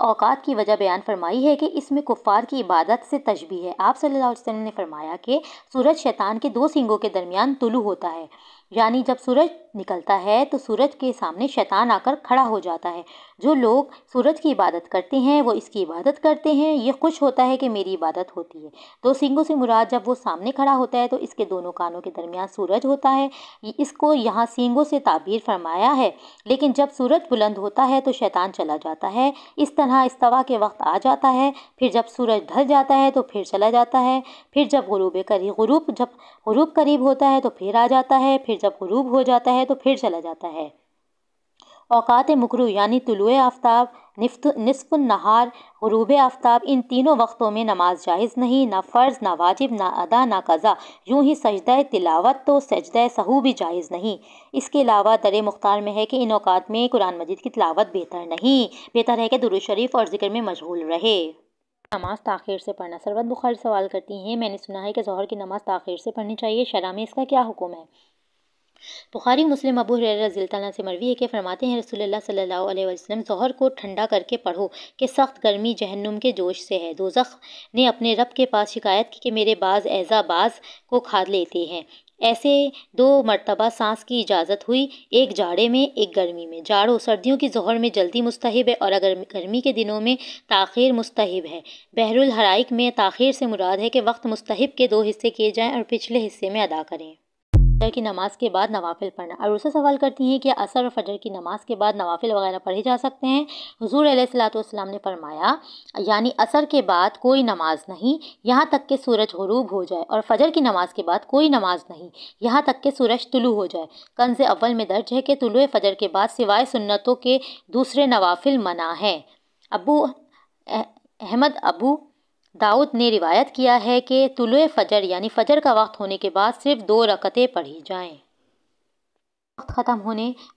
اوقات کی وجہ بیان فرمائی ہے کہ اس میں کفار کی عبادت سے تشبیہ ہے۔ آپ صلی اللہ علیہ وسلم نے فرمایا کہ سورج شیطان کے 2 سینگوں کے درمیان طلوع ہوتا ہے، یعنی جب سورج نکلتا ہے تو سورج کے سامنے شیطان آ کر کھڑا ہو جاتا ہے۔ جو لوگ سورج کی عبادت کرتے ہیں وہ اس کی عبادت کرتے ہیں، یہ خوش ہوتا ہے کہ میری عبادت ہوتی ہے۔ دو سینگوں سے مراد جب وہ سامنے کھڑا ہوتا ہے تو اس کے دونوں کانوں کے درمیان سورج ہوتا ہے، اس کو یہاں سینگوں سے تعبیر فرمایا ہے۔ لیکن جب سورج بلند ہوتا ہے تو شیطان چلا جاتا ہے۔ اس طرح استوا کے وقت آ جاتا ہے، پھر جب سورج ڈھل جاتا ہے تو پھر چلا جاتا ہے، پھر جب غروب قریب ہوتا ہے تو پھر آ جاتا ہے، پھر جب غروب ہو جاتا ہے تو پھر چلا جاتا ہے۔ اوقات مکروہ یعنی طلوع آفتاب، نصف النہار، غروب آفتاب، ان تینوں وقتوں میں نماز جائز نہیں، نہ فرض، نہ واجب، نہ ادا، نہ قضا۔ یوں ہی سجدہ تلاوت تو سجدہ سہو بھی جائز نہیں۔ اس کے علاوہ در مختار میں ہے کہ ان اوقات میں قرآن مجید کی تلاوت بہتر نہیں، بہتر ہے کہ درود شریف اور ذکر میں مشغول رہے۔ نماز تاخیر سے پڑھنا۔ سرورت بخاری سوال کرتی ہیں، میں نے سنا ہے کہ ظہر کی نماز تاخیر سے پڑھنی چاہیے، شرع میں اس کا کیا حکم ہے؟ بخاری مسلم ابو ہریرہ رضی اللہ عنہ سے مروی ہے کہ فرماتے ہیں رسول اللہ صلی اللہ علیہ وسلم، ظہر کو ٹھنڈا کر کے پڑھو کہ سخت گرمی جہنم کے جوش سے ہے۔ دوزخ نے اپنے رب کے پاس شکایت کی کہ میرے بعض اعضا بعض کو کھا لیتے ہیں۔ ایسے 2 مرتبہ سانس کی اجازت ہوئی، ایک جاڑے میں ایک گرمی میں۔ جاڑوں سردیوں کی ظہر میں جلدی مستحب ہے اور اگر گرمی کے دنوں میں تاخیر مستحب ہے۔ بحر الحرائق میں تاخیر سے مراد ہے کہ وقت مستحب کے 2 حصے کیے جائیں اور پچھلے حصے میں ادا کریں۔ فجر کی نماز کے بعد نوافل پڑھنا۔ عروسہ سوال کرتی ہیں کہ عصر اور فجر کی نماز کے بعد نوافل وغیرہ پڑھے جا سکتے ہیں؟ حضور علیہ الصلوۃ والسلام نے فرمایا، یعنی عصر کے بعد کوئی نماز نہیں یہاں تک کہ سورج غروب ہو جائے، اور فجر کی نماز کے بعد کوئی نماز نہیں یہاں تک کہ سورج طلوع ہو جائے۔ کنز اول میں درج ہے کہ طلوع فجر کے بعد سوائے سنتوں کے دوسرے نوافل منع ہیں۔ ابو داؤد نے روایت کیا ہے کہ طلوع فجر یعنی فجر کا وقت ہونے کے بعد صرف 2 رکعتیں پڑھی جائیں۔ وقت ختم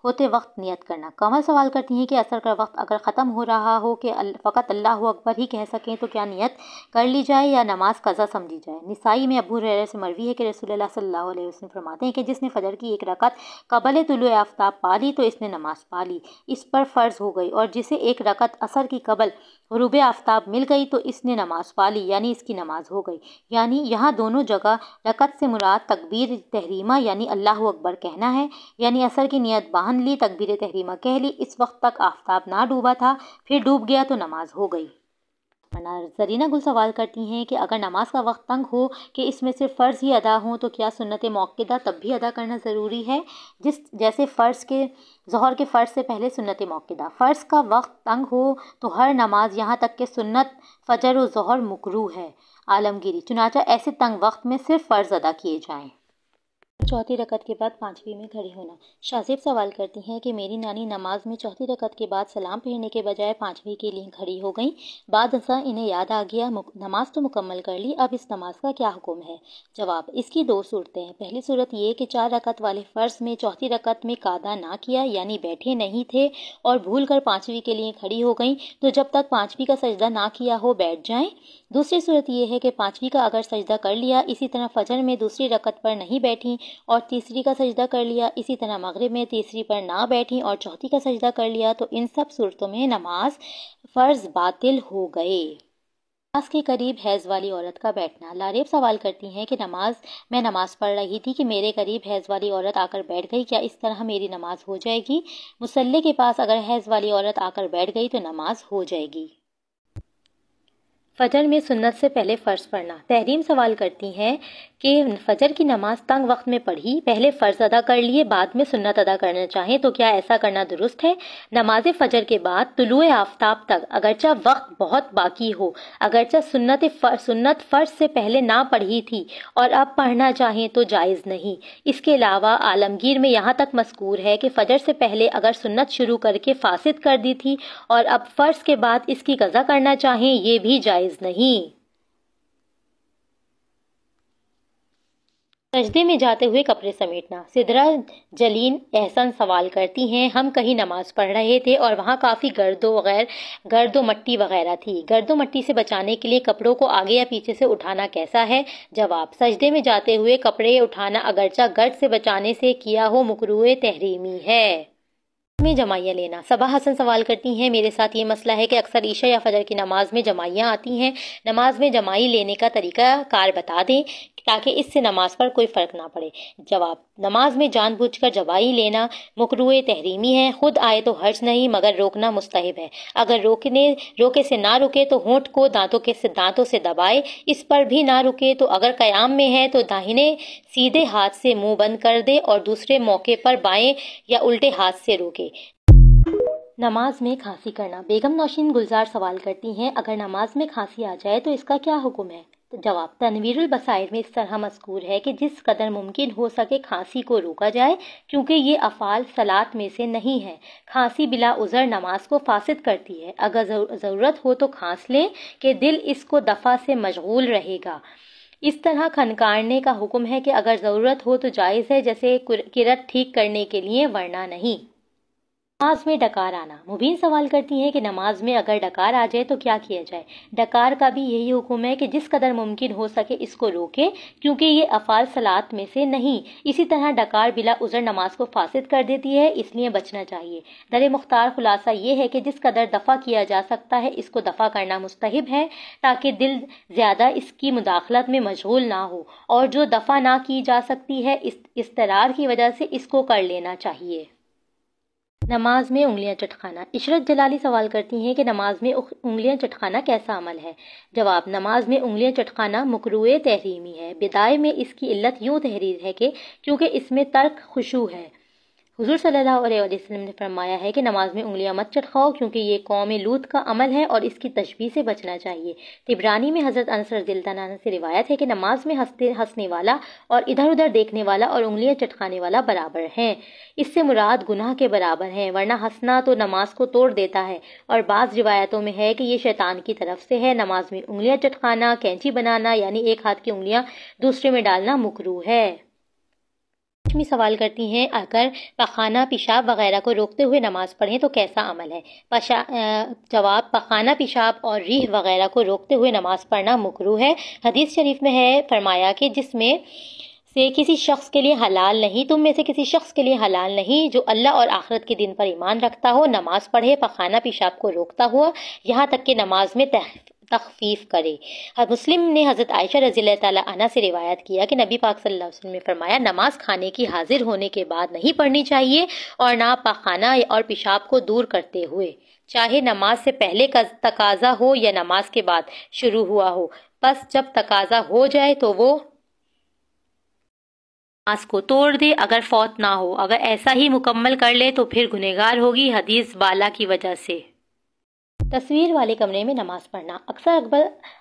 ہوتے وقت نیت کرنا۔ کمل سوال کرتی ہیں کہ عصر کا وقت اگر ختم ہو رہا ہو کہ فقط اللہ اکبر ہی کہہ سکیں تو کیا نیت کر لی جائے یا نماز قضا سمجھی جائے؟ نسائی میں ابو ہریرہ سے مروی ہے کہ رسول اللہ صلی اللہ علیہ وسلم فرماتے ہیں کہ جس نے فجر کی 1 رکعت قبل طلوع آفتاب پا لی تو اس نے نماز پا لی، اس پر فرض ہو گئی، اور جسے 1 رکعت عصر کی قبل غروب آفتاب مل گئی تو اس نے نماز پا لی، یعنی اس کی نماز ہو گئی۔ یعنی یہاں دونوں جگہ رکعت سے مراد تکبیر تحریمہ یعنی اللہ اکبر کہنا ہے، یعنی عصر کی نیت باندھ لی، تکبیر تحریمہ کہہ لی، اس وقت تک آفتاب نہ ڈوبا تھا، پھر ڈوب گیا تو نماز ہو گئی۔ زرینہ گل سوال کرتی ہیں کہ اگر نماز کا وقت تنگ ہو کہ اس میں صرف فرض ہی ادا ہوں تو کیا سنت موقدہ تب بھی ادا کرنا ضروری ہے؟ جیسے ظہر کے فرض سے پہلے سنت موقدہ۔ فرض کا وقت تنگ ہو تو ہر نماز یہاں تک کہ سنت فجر و ظہر مکروہ ہے۔ عالمگیری، چنانچہ ایسے تنگ وقت میں صرف فرض ادا کیے جائیں۔ چوتھی رکعت کے بعد 5ویں میں کھڑے ہونا۔ شاہزیب سوال کرتی ہیں کہ میری نانی نماز میں چوتھی رکعت کے بعد سلام پھیرنے کے بجائے 5ویں کے لیے کھڑی ہو گئیں، بعد ازاں انہیں یاد آ گیا نماز تو مکمل کر لی، اب اس نماز کا کیا حکم ہے؟ جواب، اس کی 2 صورتیں ہیں۔ پہلی صورت یہ کہ 4 رکعت والے فرض میں چوتھی رکعت میں قعدہ نہ کیا یعنی بیٹھے نہیں تھے اور بھول کر 5ویں کے لیے کھڑی ہو گئیں تو جب تک 5ویں کا سجدہ نہ کیا ہو بیٹھ جائیں۔ دوسری صورت یہ ہے کہ 5ویں کا اگر سجدہ کر لیا، اسی طرح فجر میں دوسری رکعت پر نہیں بیٹھیں اور تیسری کا سجدہ کر لیا، اسی طرح مغرب میں تیسری پر نہ بیٹھیں اور چوتھی کا سجدہ کر لیا، تو ان سب صورتوں میں نماز فرض باطل ہو گئے۔ نماز کے قریب حیض والی عورت کا بیٹھنا۔ لاریب سوال کرتی ہیں کہ میں نماز پڑھ رہی تھی کہ میرے قریب حیض والی عورت آ کر بیٹھ گئی، کیا اس طرح میری نماز ہو جائے گی؟ مصلی کے پاس اگر حیض والی عورت آ کر بیٹھ گئی تو نماز ہو جائے گی۔ فجر میں سنت سے پہلے فرض پڑھنا۔ تحریم سوال کرتی ہیں کہ فجر کی نماز تنگ وقت میں پڑھی، پہلے فرض ادا کر لیے بعد میں سنت ادا کرنا چاہیں تو کیا ایسا کرنا درست ہے؟ نماز فجر کے بعد طلوع آفتاب تک اگرچہ وقت بہت باقی ہو، اگرچہ سنت فرض سے پہلے نہ پڑھی تھی اور اب پڑھنا چاہیں تو جائز نہیں۔ اس کے علاوہ عالمگیر میں یہاں تک مذکور ہے کہ فجر سے پہلے اگر سنت شروع کر کے فاسد کر دی تھی اور اب فرض کے بعد اس کی قضا کرنا چاہیں، یہ بھی جائز نہیں۔ سجدے میں جاتے ہوئے کپڑے سمیٹنا۔ سدرہ جلین احسن سوال کرتی ہیں، ہم کہیں نماز پڑھ رہے تھے اور وہاں کافی گرد و مٹی وغیرہ تھی، گرد و مٹی سے بچانے کے لیے کپڑوں کو آگے یا پیچھے سے اٹھانا کیسا ہے؟ جواب، سجدے میں جاتے ہوئے کپڑے اٹھانا اگرچہ گرد سے بچانے سے کیا ہو مکروہ تحریمی ہے۔ میں جماعیہ لینا۔ صبا حسن سوال کرتی ہیں، میرے ساتھ یہ مسئلہ ہے کہ اکثر عشاء یا فجر کی نماز میں جماعیاں آتی ہیں، نماز میں جماعی لینے کا طریقہ کار بتا دیں تاکہ اس سے نماز پر کوئی فرق نہ پڑے۔ جواب: نماز میں جان بوجھ کر جماعی لینا مکروہ تحریمی ہے، خود آئے تو حرج نہیں مگر روکنا مستحب ہے۔ اگر روکے سے نہ رکے تو ہونٹ کو دانتوں سے دبائے، اس پر بھی نہ رکے تو اگر قیام میں ہے تو داہنے سیدھے ہاتھ سے منہ بند کر دے اور دوسرے موقع پر بائیں یا الٹے ہاتھ سے روکے۔ نماز میں کھانسی کرنا۔ بیگم نوشین گلزار سوال کرتی ہیں، اگر نماز میں کھانسی آ جائے تو اس کا کیا حکم ہے؟ جواب: تنویر البصائر میں اس طرح مذکور ہے کہ جس قدر ممکن ہو سکے کھانسی کو روکا جائے، کیونکہ یہ افعال صلاۃ میں سے نہیں ہے۔ کھانسی بلا عذر نماز کو فاسد کرتی ہے۔ اگر ضرورت ہو تو کھانس لیں کہ دل اس کو دفع سے مشغول رہے گا۔ اس طرح کھنکارنے کا حکم ہے کہ اگر ضرورت ہو تو جائز ہے، جیسے کرت ٹھیک کرنے کے لیے، ورنہ نہیں۔ نماز میں ڈکار آنا۔ مبین سوال کرتی ہیں کہ نماز میں اگر ڈکار آ جائے تو کیا کیا جائے؟ ڈکار کا بھی یہی حکم ہے کہ جس قدر ممکن ہو سکے اس کو روکے، کیونکہ یہ افعال صلاۃ میں سے نہیں۔ اسی طرح ڈکار بلا عذر نماز کو فاسد کر دیتی ہے، اس لیے بچنا چاہیے۔ در مختار خلاصہ یہ ہے کہ جس قدر دفع کیا جا سکتا ہے اس کو دفع کرنا مستحب ہے، تاکہ دل زیادہ اس کی مداخلت میں مشغول نہ ہو، اور جو دفع نہ کی جا سکتی ہے اضطرار کی وجہ سے اس کو کر لینا چاہیے۔ نماز میں انگلیاں چٹکانا۔ عشرت جلالی سوال کرتی ہیں کہ نماز میں انگلیاں چٹکانا کیسا عمل ہے؟ جواب: نماز میں انگلیاں چٹکانا مکروہ تحریمی ہے۔ بدائے میں اس کی علت یوں تحریر ہے کہ کیونکہ اس میں ترک خشوع ہے۔ حضور صلی اللہ علیہ وسلم نے فرمایا ہے کہ نماز میں انگلیاں مت چٹکاؤ، کیونکہ یہ قوم لوط کا عمل ہے اور اس کی تشبیہ سے بچنا چاہیے۔ طبرانی میں حضرت انس رضی اللہ عنہ سے روایت ہے کہ نماز میں ہنسنے والا اور ادھر ادھر دیکھنے والا اور انگلیاں چٹکانے والا برابر ہیں۔ اس سے مراد گناہ کے برابر ہیں، ورنہ ہنسنا تو نماز کو توڑ دیتا ہے، اور بعض روایتوں میں ہے کہ یہ شیطان کی طرف سے ہے۔ نماز میں انگلیاں چٹکانا، کینچی بنانا یعنی ایک ہاتھ کی انگلیاں دوسرے میں ڈالنا مکروہ ہے۔ سوال کرتی ہیں، اگر پخانہ پیشاب وغیرہ کو روکتے ہوئے نماز پڑھیں تو کیسا عمل ہے؟ جواب: پخانہ پیشاب اور ریح وغیرہ کو روکتے ہوئے نماز پڑھنا مکروہ ہے۔ حدیث شریف میں ہے فرمایا کہ جس میں سے کسی شخص کے لیے حلال نہیں، تم میں سے کسی شخص کے لیے حلال نہیں جو اللہ اور آخرت کے دن پر ایمان رکھتا ہو، نماز پڑھے پخانہ پیشاب کو روکتا ہوا، یہاں تک کہ نماز میں تخفیف کرے۔ مسلم نے حضرت عائشہ رضی اللہ تعالیٰ عنہ سے روایت کیا کہ نبی پاک صلی اللہ علیہ وسلم نے فرمایا، نماز کھانے کی حاضر ہونے کے بعد نہیں پڑھنی چاہیے، اور نہ پخانہ اور پیشاب کو دور کرتے ہوئے، چاہے نماز سے پہلے کا تقاضا ہو یا نماز کے بعد شروع ہوا ہو۔ بس جب تقاضا ہو جائے تو وہ نماز کو توڑ دے، اگر فوت نہ ہو۔ اگر ایسا ہی مکمل کر لے تو پھر گنہگار ہوگی، حدیث بالا کی وجہ سے۔ تصویر والے کمرے میں نماز پڑھنا۔ اکثر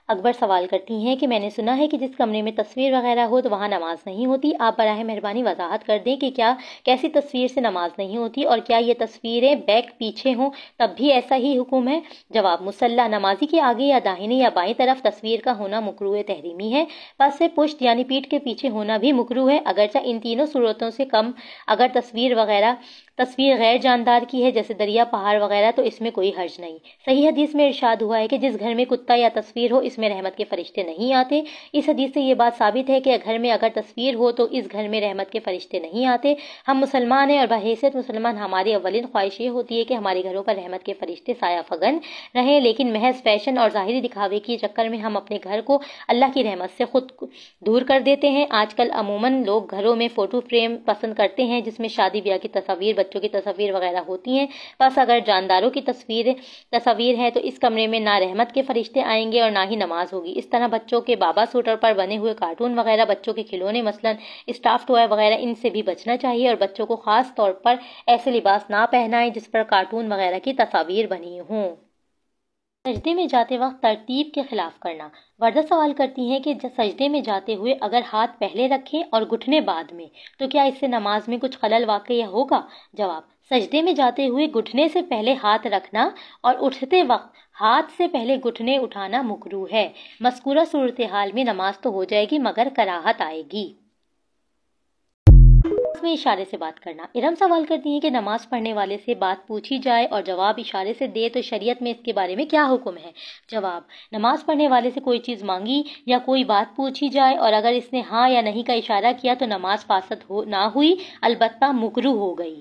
اکبر سوال کرتی ہیں کہ میں نے سنا ہے کہ جس کمرے میں تصویر وغیرہ ہو تو وہاں نماز نہیں ہوتی، آپ براہ مہربانی وضاحت کر دیں کہ کیا کیسی تصویر سے نماز نہیں ہوتی، اور کیا یہ تصویریں بیک پیچھے ہوں تب بھی ایسا ہی حکم ہے؟ جواب: مصلی نمازی کے آگے یا داہنے یا بائیں طرف تصویر کا ہونا مکروہ تحریمی ہے۔ پس سے پشت یعنی پیٹھ کے پیچھے ہونا بھی مکروہ ہے، اگرچہ ان تینوں صورتوں سے کم اگر تصویر غیر جاندار کی ہے جیسے دریا، پہاڑ وغیرہ، تو اس میں کوئی حرج نہیں۔ صحیح حدیث میں ارشاد ہوا ہے کہ جس گھر میں کتا یا تصویر ہو اس میں رحمت کے فرشتے نہیں آتے۔ اس حدیث سے یہ بات ثابت ہے کہ گھر میں اگر تصویر ہو تو اس گھر میں رحمت کے فرشتے نہیں آتے۔ ہم مسلمان ہیں اور بحیثیت مسلمان ہماری اولین خواہش یہ ہوتی ہے کہ ہمارے گھروں پر رحمت کے فرشتے سایہ فگن رہیں، لیکن محض فیشن اور ظاہری دکھاوے کے چکر میں ہم اپنے گھر کو اللہ کی رحمت سے خود دور کر دیتے ہیں۔ آج کل عموماً لوگ گھروں میں فوٹو فریم پسند کرتے ہیں جس میں شادی بیاہ کی تصاویر، بچوں کی تصاویر وغیرہ ہوتی ہیں۔ بس اگر جانداروں کی تصاویر ہے تو اس کمرے میں نہ رحمت کے فرشتے آئیں گے اور نہ ہی نماز ہوگی۔ اس طرح بچوں کے بابا سوٹر پر بنے ہوئے کارٹون وغیرہ، بچوں کے کھلونے مثلاً اسٹاف ٹوائے وغیرہ، ان سے بھی بچنا چاہیے، اور بچوں کو خاص طور پر ایسے لباس نہ پہنائیں جس پر کارٹون وغیرہ کی تصاویر بنی ہوں۔ سجدے میں جاتے وقت ترتیب کے خلاف کرنا۔ وردہ سوال کرتی ہیں کہ سجدے میں جاتے ہوئے اگر ہاتھ پہلے رکھیں اور گھٹنے بعد میں تو کیا اس سے نماز میں کچھ خلل واقع ہوگا؟ جواب: سجدے میں جاتے ہوئے گھٹنے سے پہلے ہاتھ رکھنا اور اٹھتے وقت ہاتھ سے پہلے گھٹنے اٹھانا مکروہ ہے۔ مذکورہ صورتحال میں نماز تو ہو جائے گی مگر کراہت آئے گی۔ نماز میں اشارے سے بات کرنا۔ ارم سوال کرتی ہیں کہ نماز پڑھنے والے سے بات پوچھی جائے اور جواب اشارے سے دے تو شریعت میں اس کے بارے میں کیا حکم ہے؟ جواب: نماز پڑھنے والے سے کوئی چیز مانگی یا کوئی بات پوچھی جائے اور اگر اس نے ہاں یا نہیں کا اشارہ کیا تو نماز فاسد نہ ہوئی، البتہ مکروہ ہو گئی۔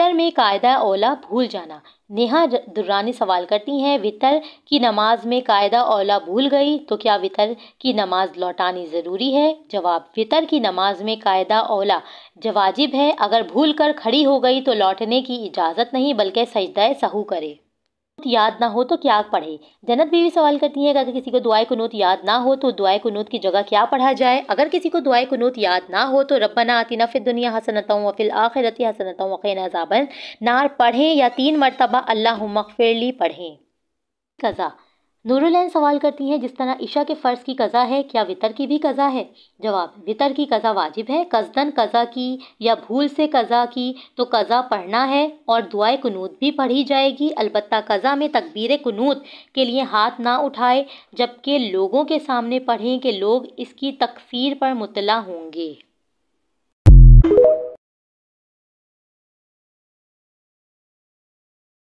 وطر میں قاعدہ اولا بھول جانا۔ نیہا درانی سوال کرتی ہیں، وطر کی نماز میں قاعدہ اولا بھول گئی تو کیا وطر کی نماز لوٹانی ضروری ہے؟ جواب، وطر کی نماز میں قاعدہ اولا جو واجب ہے، اگر بھول کر کھڑی ہو گئی تو لوٹنے کی اجازت نہیں بلکہ سجدہ سہو کرے۔ یاد نہ ہو تو کیا پڑھے؟ جنت بیوی سوال کرتی ہیں کہ اگر کسی کو دعائے قنوت یاد نہ ہو تو دعائے قنوت کی جگہ کیا پڑھا جائے؟ اگر کسی کو دعائے قنوت یاد نہ ہو تو ربنا آتنا فی الدنیا حسنۃ وفی الآخرۃ حسنۃ وقنا عذاب النار پڑھیں یا 3 مرتبہ اللہم اغفر لی پڑھیں۔ قضا، نور العین سوال کرتی ہیں، جس طرح عشاء کے فرض کی قضا ہے، کیا وطر کی بھی قضا ہے؟ جواب، وطر کی قضا واجب ہے۔ قصداً قضا کی یا بھول سے قضا کی تو قضا پڑھنا ہے اور دعائے قنوت بھی پڑھی جائے گی، البتہ قضا میں تکبیر قنوت کے لیے ہاتھ نہ اٹھائے جبکہ لوگوں کے سامنے پڑھیں کہ لوگ اس کی تکفیر پر مطلع ہوں گے۔